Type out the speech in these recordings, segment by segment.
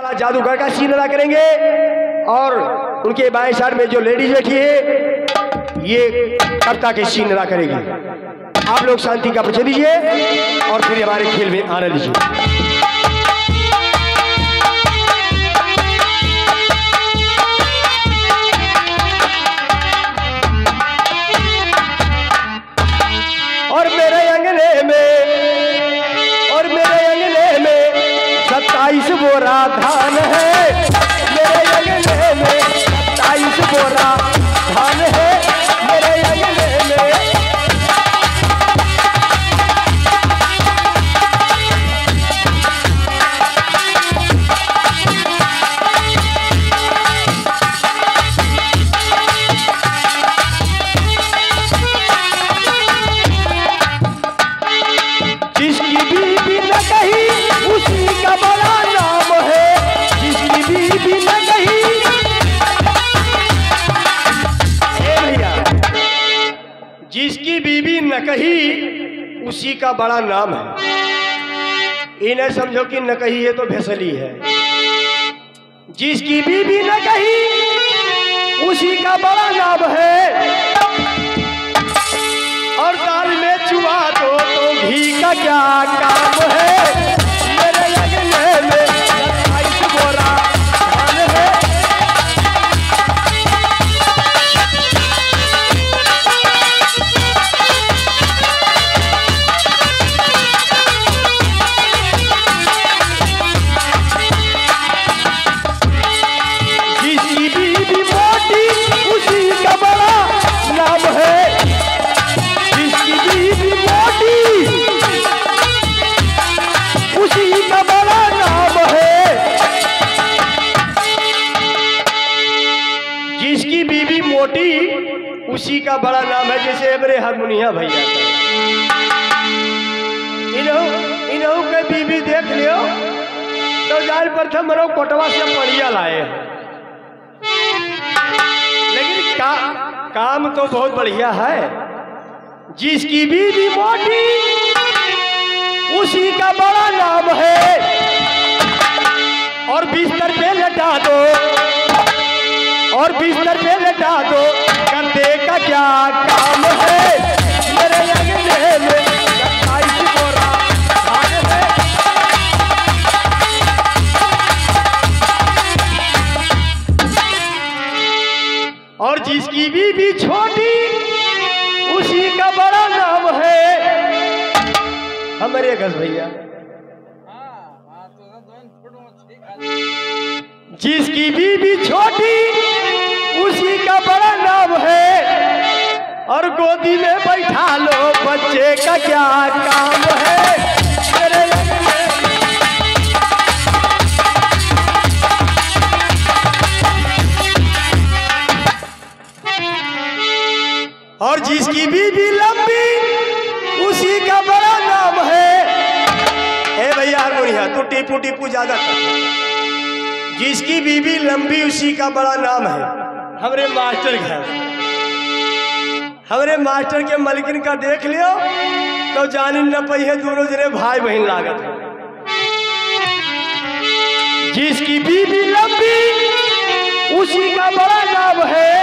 जादूगर का सीन अदा करेंगे और उनके बाएं साइड में जो लेडीज बैठी है ये कविता के सीन अदा करेगी। आप लोग शांति का परिचय दीजिए और फिर हमारे खेल में आनंद लीजिए। और मेरे अंगने में 27 बोरा धान है, मेरे अंगने में 27 बोरा धान है, मेरे अंगने में। जिसकी बीबी न कही उसी का बड़ा नाम है, जिसकी बीबी न कही। भैया, जिसकी बीबी न कही उसी का बड़ा नाम है। इन्हें समझो कि न कही है तो भेसली है। जिसकी बीबी न कही उसी का बड़ा नाम है, और दाल में चुआ दो तो घी का क्या काम है, मेरे अंगने में 27 बोरा धान है। जिसकी बीबी मोटी उसी का बड़ा नाम है, जिसकी बीबी मोटी उसी का बड़ा नाम है। जिसकी बीबी मोटी उसी का बड़ा नाम है। जैसे मेरे हारमोनिया भैया इन्हों के बीबी देख लियो तो जान प्रथम मरो कोटवा से पड़िया लाए, लेकिन काम तो बहुत बढ़िया है। जिसकी बीबी मोटी उसी का बड़ा नाम है, और बिस्तर पे लटा दो, और बिस्तर पे लटा दो, करने का क्या काम है, मेरे अंगने में 27 बोरा धान है। और जिसकी बीबी छोटी उसी का बड़ा नाम है। हमारे गज भैया, जिसकी बीबी छोटी उसी का बड़ा नाम है, और गोदी में बैठा लो बच्चे का क्या काम है, मेरे और जिसकी बीबी लंबी उसी का बड़ा नाम है। ए भैया हारमोनिया तू टीपू टीपू ज्यादा कर। जिसकी बीबी लंबी उसी का बड़ा नाम है। हमरे मास्टर घर, हमरे मास्टर के मलकिन का देख लियो तो जानी न पहिए दोनों जने भाई बहन लागत है। जिसकी बीबी लंबी उसी का बड़ा नाम है,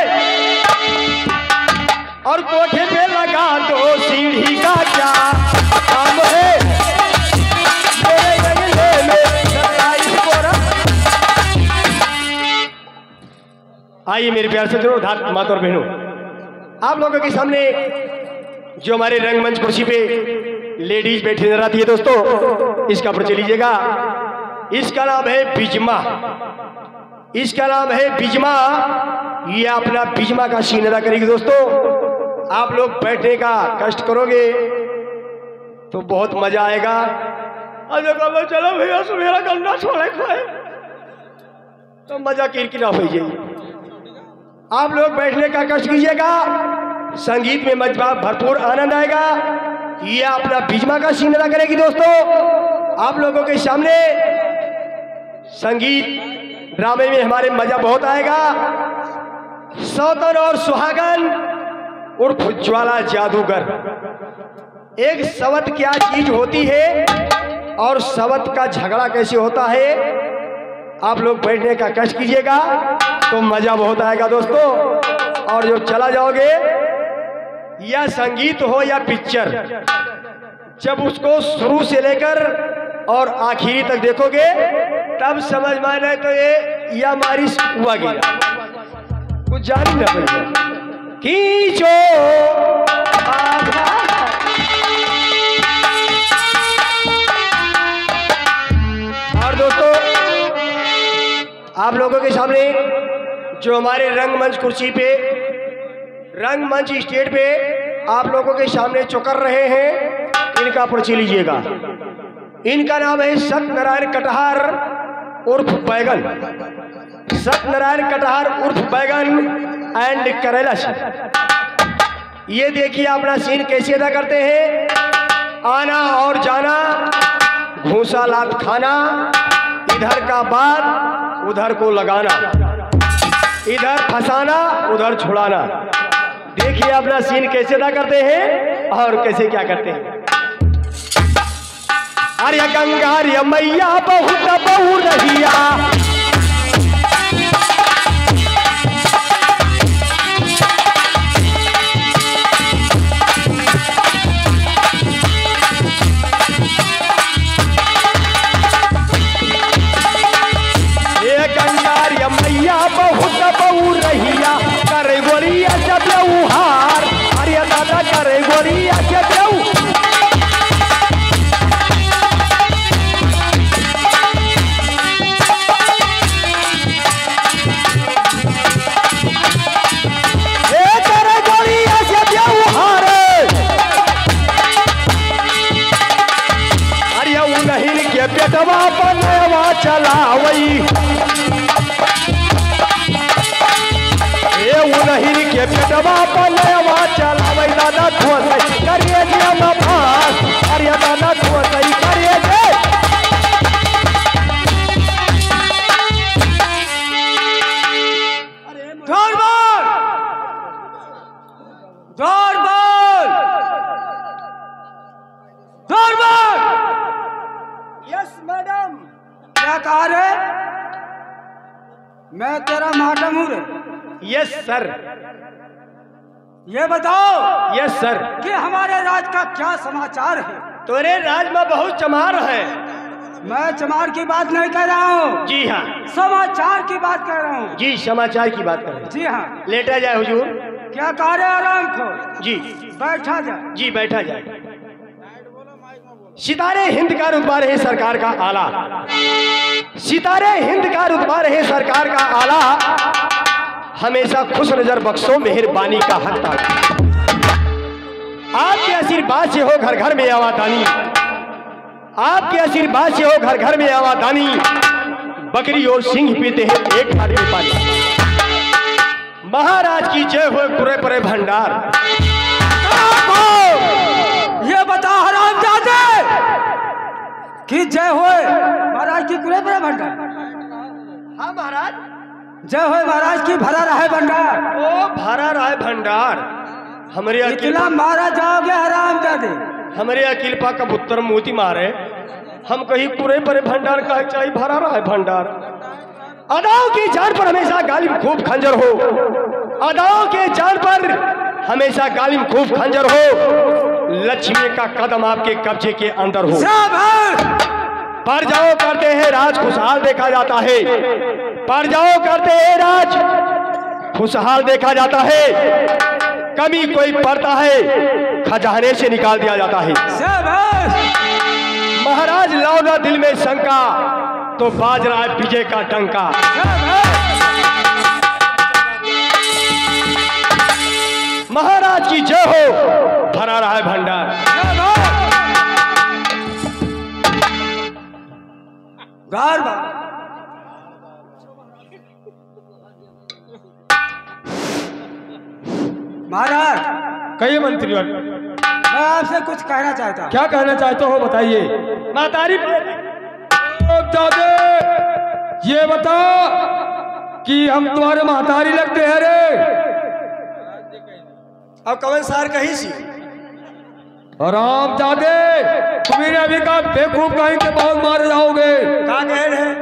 और कोठे पे लगा दो सीढ़ी का क्या काम है, मेरे अंगने में 27 बोरा। आइए मेरे प्यार से जरूर धात माता और बहनों, आप लोगों के सामने जो हमारे रंगमंच कुर्सी पे लेडीज बैठी नजर आती है दोस्तों, इसका परिचय लीजिएगा। इसका नाम है बिजमा, इसका नाम है बिजमा। ये अपना बिजमा का सीन अदा करेगी दोस्तों। आप लोग बैठने का कष्ट करोगे तो बहुत मजा आएगा। अगर चलो भैया मेरा गन्ना छोड़े खाए तो मजा किरकिरा हो जाएगी। आप लोग बैठने का कष्ट कीजिएगा, संगीत में मजा भरपूर आनंद आएगा। ये अपना बिजमा का सीन अदा करेगी दोस्तों। आप लोगों के सामने संगीत ड्रामे में हमारे मजा बहुत आएगा। सौतन और सुहागन उर्फ ज्वाला जादूगर। एक सवत क्या चीज होती है और सवत का झगड़ा कैसे होता है आप लोग बैठने का कष्ट कीजिएगा तो मजा बहुत आएगा दोस्तों। और जो चला जाओगे, या संगीत हो या पिक्चर, जब उसको शुरू से लेकर और आखिरी तक देखोगे तब समझ में आए तो ये या हमारी हुआ गिरा कुछ जान ही ना पड़ेगा। खींचो और दोस्तों आप लोगों के सामने जो हमारे रंगमंच कुर्सी पे, रंगमंच स्टेज पे आप लोगों के सामने चौकर रहे हैं, इनका परिचय लीजिएगा। इनका नाम है सत्यनारायण कटहर उर्फ बैगन। सत्यनारायण कटहर उर्फ बैगन एंड करेला से। ये देखिए अपना सीन कैसे अदा करते हैं। आना और जाना, घूसा लात खाना, इधर का बात उधर को लगाना, इधर फंसाना उधर छुड़ाना। देखिए अपना सीन कैसे अदा करते हैं और कैसे क्या करते हैं। अरे गंगा रे मैया बहुत बहु रहिया, बहुत बहु रहिया, करे गोरिया जब हार, अरे दादा करे गोरिया जब पेटवा बनवा चलावई, उन्हीं के पेटवा बनवा चलावई। दादा धोसई करिए भास, अरे दादा धोसई करिए मैडम। क्या कहा रे? मैं तेरा मैडम हूँ रे। Yes sir. ये बताओ यस सर कि हमारे राज का क्या समाचार है? तेरे राज में बहुत चमार है। मैं चमार की बात नहीं कर रहा हूँ। जी हाँ। समाचार की बात कर रहा हूँ। जी समाचार की बात कर रहे हैं। जी हाँ। लेटा जाए हुजूर। क्या कह रहे? आराम को। जी बैठा जाए। जी बैठा जाए। सितारे हिंद का रुतबा रहे सरकार का आला, सितारे हिंद का रुतबा रहे सरकार का आला, हमेशा खुश नजर बख्शो मेहरबानी का हकदार। आपके आशीर्वाद से हो घर घर में आवादानी, आपके आशीर्वाद से हो घर घर में आवादानी। बकरी और सिंह पीते हैं एक थाली में पानी। महाराज की जय हो पूरे परे भंडार। ये बता हरामजादे कि जय होए महाराज की पूरे परे भंडार। हाँ महाराज। जय होए महाराज की भरा रहे भंडार। ओ भरा रहे भंडार। हमारे इतना मारा जाओगे हरामजादे। हमारे अकील पा कबूतर मोती मारे, हम कहीं पूरे परे भंडार का चाहिए भरा रहा है भंडार। अदाओं की जान पर हमेशा गालिब खूब खंजर हो, अदाओं के जान पर हमेशा गालिब खूब खंजर हो। लक्ष्मी का कदम आपके कब्जे के अंदर हो। पर जाओ करते हैं राज खुशहाल देखा जाता है, पर जाओ करते हैं राज खुशहाल देखा जाता है। कमी कोई पड़ता है खजाने से निकाल दिया जाता है। महाराज लाओ ना दिल में शंका, तो बाज रहा है विजय का डंका। महाराज की जय हो, भरा रहा है भंडार। महाराज कहिए मंत्री, मैं आपसे कुछ कहना चाहता हूँ। क्या कहना चाहते हो बताइए। महतारी ये बता कि हम तुम्हारे महतारी लगते हैं रे। अब कवन सार कही सी राम जादे, तुम्हें अभी का बेवकूफ कहीं के बहुत मारे जाओगे। क्या कह रहे हैं?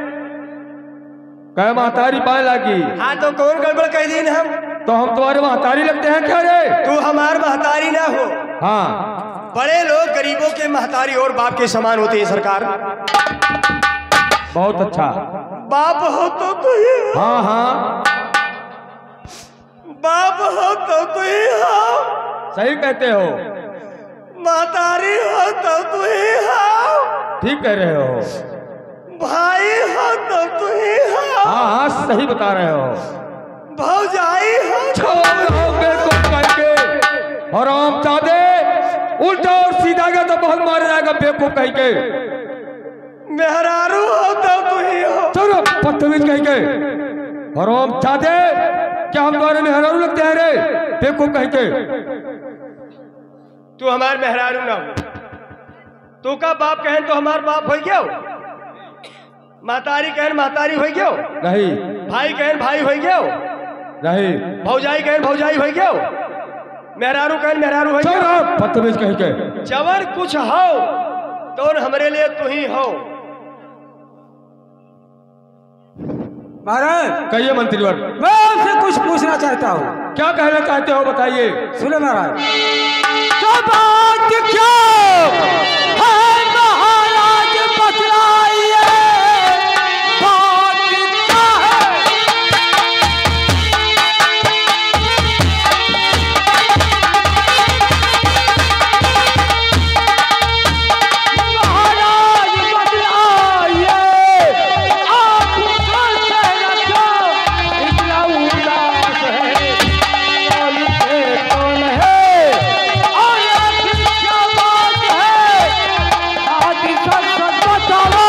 कह महतारी पाए लागी। हाँ तो कौन गड़बड़ कह दी हम? तो हम तुम्हारे महतारी लगते हैं क्या रे? तू हमार महतारी ना हो। हाँ, बड़े लोग गरीबों के महतारी और बाप के समान होते हैं सरकार। बहुत अच्छा। बाप हो तो तू ही हो। हाँ हाँ, बाप हो तो तू ही हो। सही कहते हो। महतारी हो तो तू ही हो। ठीक कह रहे हो। भाई हो तो तू ही हो। हाँ हाँ, सही बता रहे हो। भौजाई हो करके हराम जादे, उल्टा और सीधा गया तो बहुत मार जाएगा बेवकूफ कह के। मेहरारू हो तो तू ही हो। चलो बदतमीज कह के हराम जादे, क्या हम तुम्हारे मेहरारू लगते हैं रे? बेवकूफ कह के। तू हमार मेहरारू ना हो। तू का बाप कहन तो हमार बाप हो गया। महतारी कहन महतारी हो गया नहीं। भाई कहन भाई हो गया नहीं। भौजाई कहन भौजाई हो गया। मेहरारू कहन मेहरारू हो गया। बदतमीज कह के। जबर कुछ हो तो हमरे लिए तू ही हो। महाराज कहिए मंत्रीवर। मैं आपसे कुछ पूछना चाहता हूँ। क्या कहना चाहते हो बताइए। सुनो महाराज। तो बात क्या है महाराज बतलाइए, बात क्या है? महाराज बतलाइए, आप इतना उदास है, कौन है और क्या बात है? आदि सच बताओ।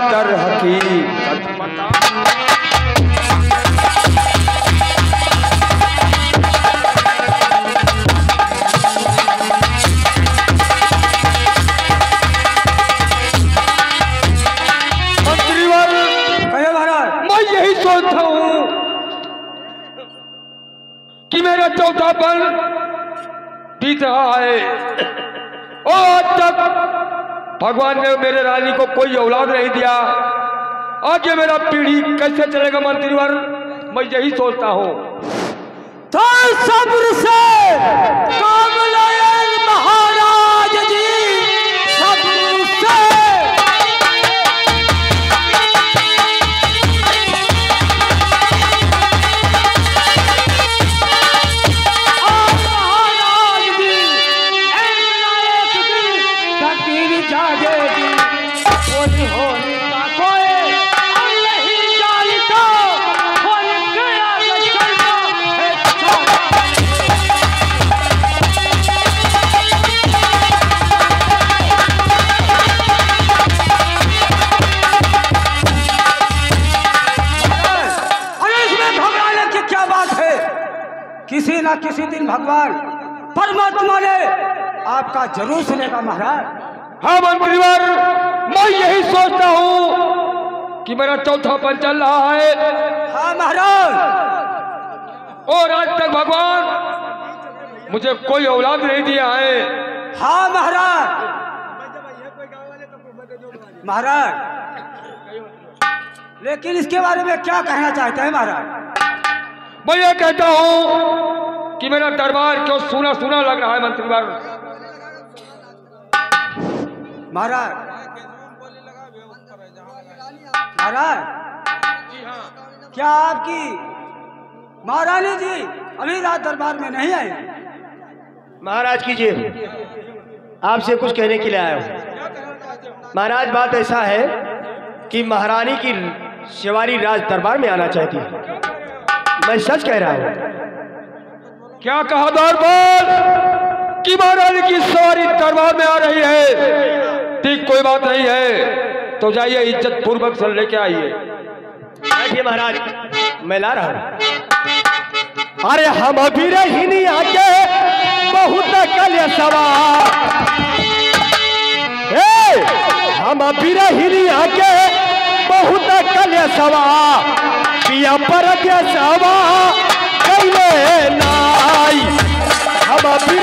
डर हकीकत बता। मंत्रीवर कहे महाराज, मैं यही सोचता हूँ कि मेरा चौथापन बीत रहा है और आज तक भगवान ने मेरे रानी को कोई औलाद नहीं दिया। आगे मेरा पीढ़ी कैसे चलेगा मंत्रीवर? मैं यही सोचता हूँ। तो सब्र से काम लाए महाराज जी, सब्र से। महाराज जी एक दिन तकदीर जागेगी, कोई होने का कोई नहीं जानता, कोई गया चलता है। अरे इसमें घबराने की क्या बात है? किसी ना किसी दिन भगवान परमात्मा ने आपका जरूर सुनेगा महाराज। हाँ मंत्रीवर, मैं यही सोचता हूँ कि मेरा चौथापन चल रहा है। हाँ महाराज, और आज तक भगवान मुझे कोई औलाद नहीं दिया है। हाँ महाराज। महाराज लेकिन इसके बारे में क्या कहना चाहते हैं महाराज? मैं ये कहता हूँ कि मेरा दरबार क्यों सूना सूना लग रहा है मंत्रीवर। महाराज महाराज क्या आपकी महारानी जी अभी रात दरबार में नहीं आई? महाराज कीजिए, आपसे कुछ कहने के लिए आया हूँ। महाराज बात ऐसा है कि महारानी की शिवारी राज दरबार में आना चाहती है। मैं सच कह रहा हूँ। क्या कहा दरबार कि महारानी की सवारी दरबार में आ रही है? ठीक, कोई बात नहीं है, तो जाइए इज्जत पूर्वक से लेके आइए। बैठिए महाराज, मैं ला रहा हूँ। अरे हम अभी रही आके बहुत कल सवार, हम अभी रही आके बहुत कल सवार, पिया पर सवा कैले नाई। हम अभी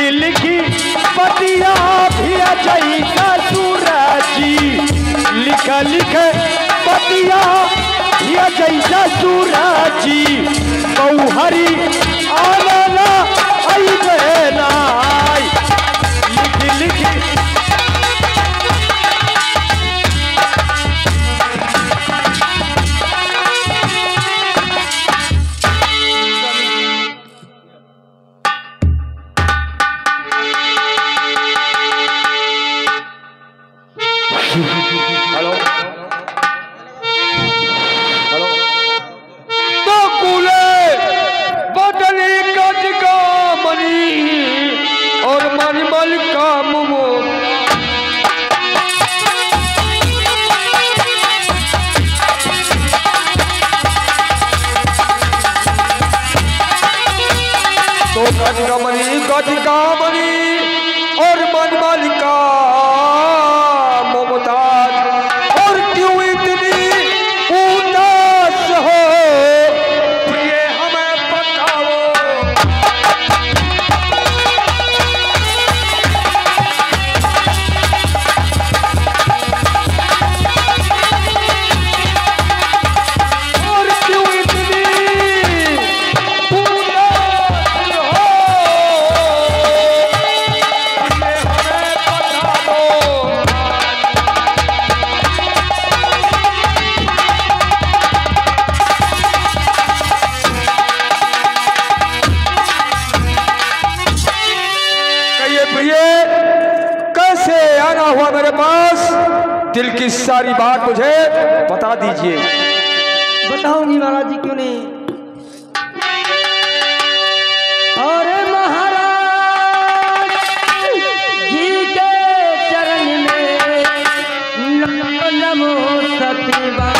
लिख पतिया जैसा सूरजी बहुहरी आना आई बहनाई। लिख लिख हेलो हेलो तो कूले बदली गज का मनी और मनमल का मुमो तो गज का मनी और मनमल का मेरे पास दिल की सारी बात मुझे बता दीजिए। बताऊंगी महाराज जी, क्यों नहीं। और महाराज जी के चरण में नमो सत्यवान।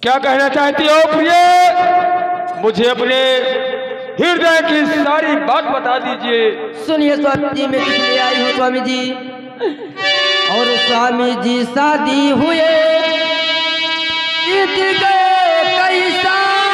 क्या कहना चाहती हो प्रिय? मुझे अपने हृदय की सारी बात बता दीजिए। सुनिए स्वामी जी, मैं किस लिए आई हूँ स्वामी जी। और स्वामी जी शादी हुए बीत गए कई साल,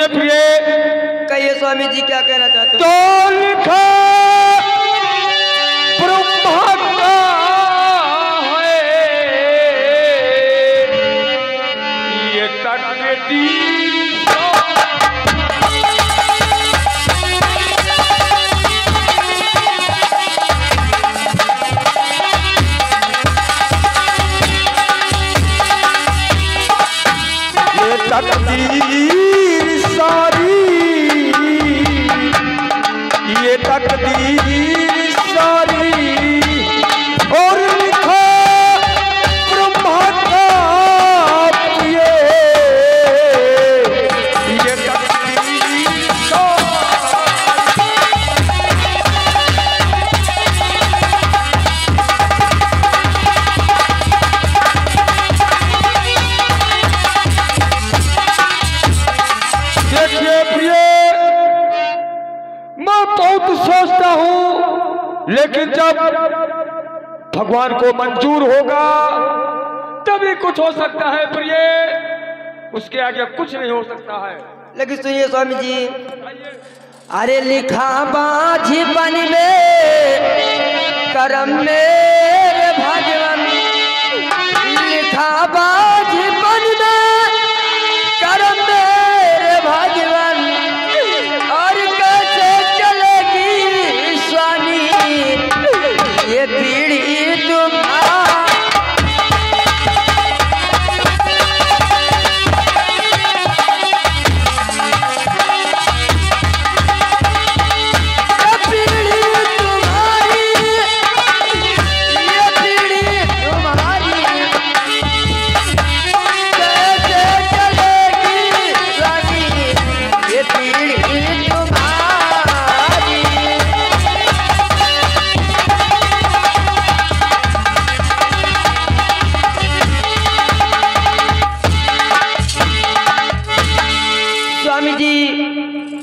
सुनिए प्रिय। कहिए स्वामी जी क्या कहना चाहते हो? तो लिखा ब्रह्मा का है ये तकदीर। तकदीर सारी ये तकदीर सारी और लिखा ब्रह्मा का ये तकदीर सोचता हूं, लेकिन जब भगवान को मंजूर होगा तभी कुछ हो सकता है प्रिय, उसके आगे कुछ नहीं हो सकता है। लेकिन सुनिए स्वामी जी, अरे लिखा बाझी बन में करम मेरे भगवान, लिखा बाझी बन में करम मेरे भगवान, और कैसे चलेगी स्वामी ये पीढ़ी तुम्हारी।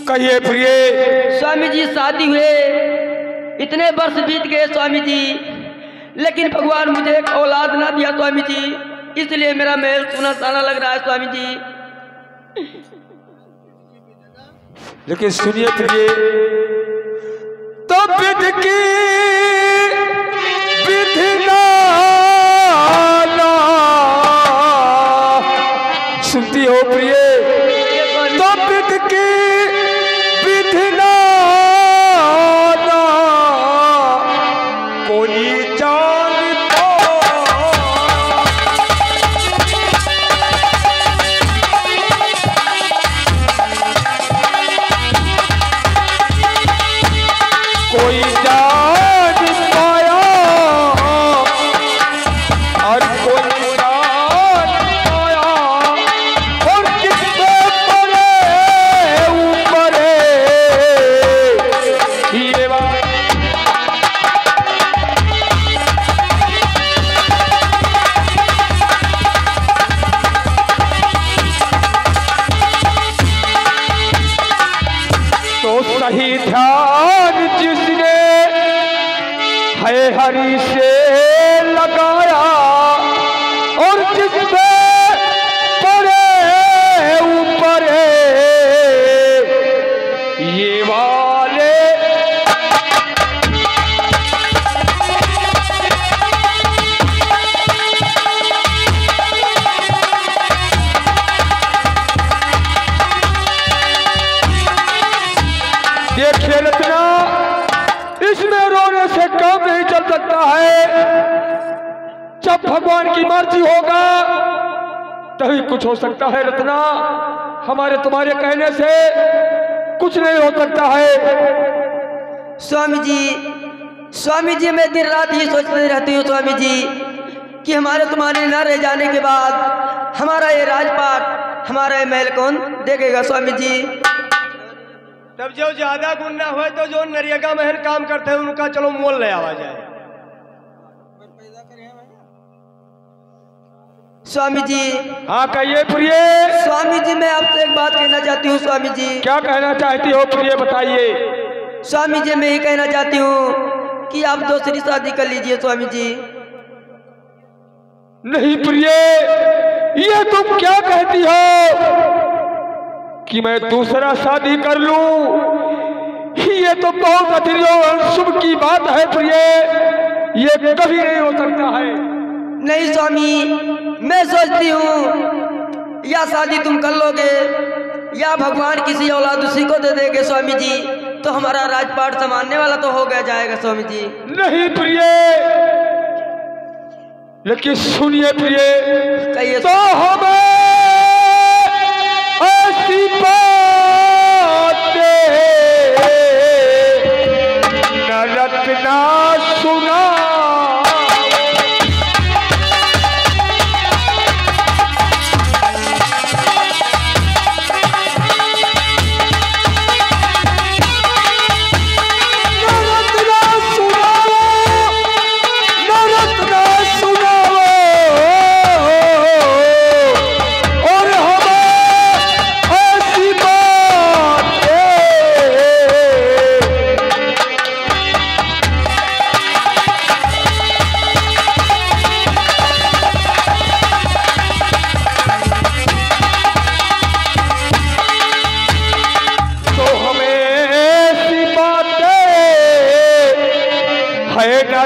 कहिए प्रिय। स्वामी जी शादी हुए इतने वर्ष बीत गए स्वामी जी, लेकिन भगवान मुझे एक औलाद ना दिया स्वामी जी, इसलिए मेरा महल सुना साना लग रहा है स्वामी जी। लेकिन सुनिए प्रिय, तो विधि की विधिना सुनती हो प्रिय, तो विधि की विधिना कोई जानता। कोई जान पाया और कोई जान पाया, और किससे परे ऊपर ये बात। तो सही ध्यान जिसने है हरि से लगाया, और जिसपे परे ऊपर ये वाले देखिए रत्ना, इसमें रोने से काम नहीं चल सकता है। जब भगवान की मर्जी होगा तभी कुछ हो सकता है रत्ना, हमारे तुम्हारे कहने से कुछ नहीं हो सकता है। स्वामी जी मैं दिन रात ही सोचती रहती हूँ स्वामी जी कि हमारे तुम्हारे न रह जाने के बाद हमारा ये राजपाट, हमारा ये महल कौन देखेगा स्वामी जी। तब जो ज्यादा गुण ना हो तो जो नरियगा महल काम करते हैं उनका चलो मोल ले आवा जाए। स्वामी जी। हाँ कहिए प्रिय। स्वामी जी मैं आपसे एक बात कहना चाहती हूँ स्वामी जी। क्या कहना चाहती हो प्रिय, बताइए। स्वामी जी मैं ये कहना चाहती हूँ कि आप दूसरी शादी कर लीजिए स्वामी जी। नहीं प्रिय, ये तुम क्या कहती हो? कि मैं दूसरा शादी कर लूं, ये तो बहुत अति शुभ की बात है प्रिय, ये कभी नहीं हो सकता है। नहीं स्वामी, मैं सोचती हूँ या शादी तुम कर लोगे या भगवान किसी औलाद उसी को दे देंगे स्वामी जी, तो हमारा राजपाट संभालने वाला तो हो गया जाएगा स्वामी जी। नहीं प्रिय, लेकिन सुनिए प्रिय, कहिए। तो हमें ऐसी बातें न रटना सुना,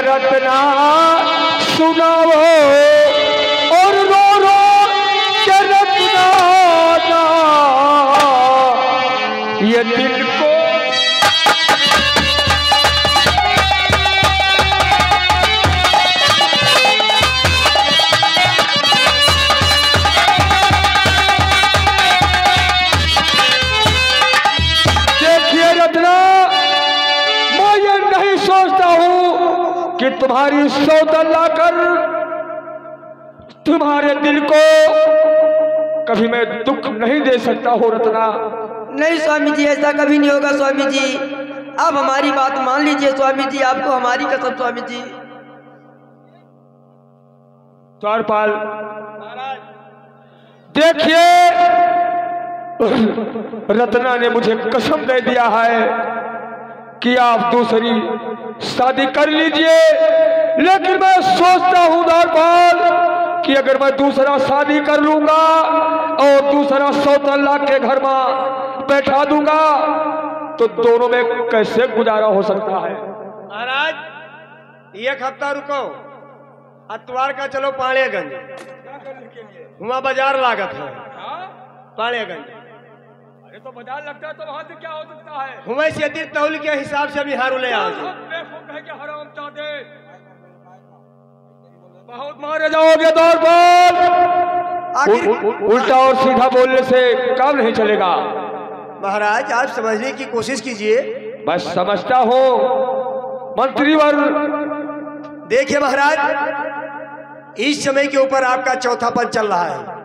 रटना सुनाओ और रो रो के रटना ये दिल को। देखिए रत्ना, मैं ये नहीं सोचता हूं कि तुम्हारी सौदा लाकर तुम्हारे दिल को कभी मैं दुख नहीं दे सकता हूं रत्ना। नहीं स्वामी जी, ऐसा कभी नहीं होगा स्वामी जी, आप हमारी बात मान लीजिए स्वामी जी, आपको हमारी कसम स्वामी जी। द्वारपाल देखिए, रत्ना ने मुझे कसम दे दिया है कि आप दूसरी शादी कर लीजिए, लेकिन मैं सोचता हूं द्वारपाल कि अगर मैं दूसरा शादी कर लूंगा और दूसरा सौतल्ला के घर में बैठा दूंगा तो दोनों में कैसे गुजारा हो सकता है। महाराज एक हफ्ता रुको, अतवार का चलो पाणेगंज, वहां बाजार लागत है पाणेगंज। अरे तो बाजार लगता है तो वहां से क्या हो सकता है। हुए से यदि तौल के हिसाब से अभी हारू ले आओ। बहुत मारे जाओगे दौर पर। उल्टा और सीधा बोलने से काम नहीं चलेगा। महाराज आप समझने की कोशिश कीजिए। बस समझता हूँ मंत्रीवर। देखिए महाराज, इस समय के ऊपर आपका चौथा पद चल रहा है।